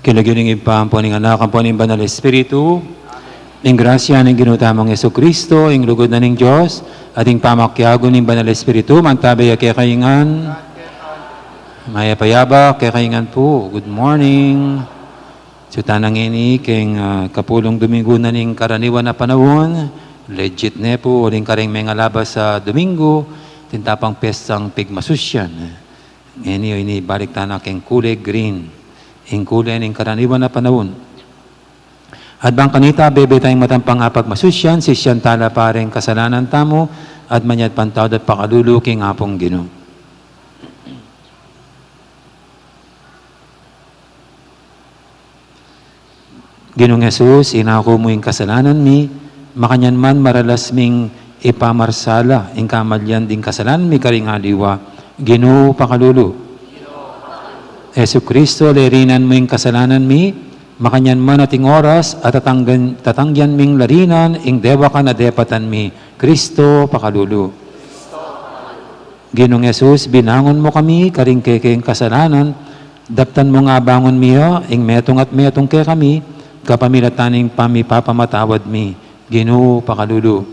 Kilagyuning ipam po ning anak ang po ning Banal Espiritu, ing grasya ng ginutamang Yesu Kristo, ing lugod na ning Diyos, at ing pamakyago ning Banal Espiritu, mantabay kay kaingan, maya payaba kay kaingan po. Good morning. So tanang ini, king kapulong Domingo na ning karaniwan na panahon, legit ne po, uling karing may ngalabas sa Domingo, tintapang pestang pigmasusyan. Ini balik tanak king kulay green. Ingkulen ing karaniwan na panahon. At bang kanita, bebe tayong matampang apag masusyan, sisyan tala pareng kasalanan tamo, at manyad pantawad at pakaluluking apong Ginoo. Ginoong Jesus, inako mo yung kasalanan mi, makanyan man maralas ming ipamarsala, ing kamalyan ding kasalanan mi karing aliwa, Ginoo pakalulu. Yesu Kristo, lerinan mo yung kasalanan mi, makanyan man ating oras, at tatangyan ming larinan, ing dewa ka na depatan mi, Kristo pakalulu. Ginong Jesus, binangon mo kami, karing kekeng kasalanan, daptan mo nga bangon miya, ing metong at metong ke kami, kapamilataning pamipapamatawad mi, Ginoo pakalulu.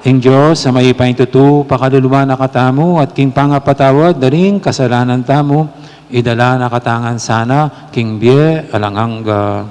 Ing Diyos, sa maipain tutu, pakaluluwa na katamo, at king pangapatawad, daring kasalanan tamo, idala na katangan sana, king bie alangangga.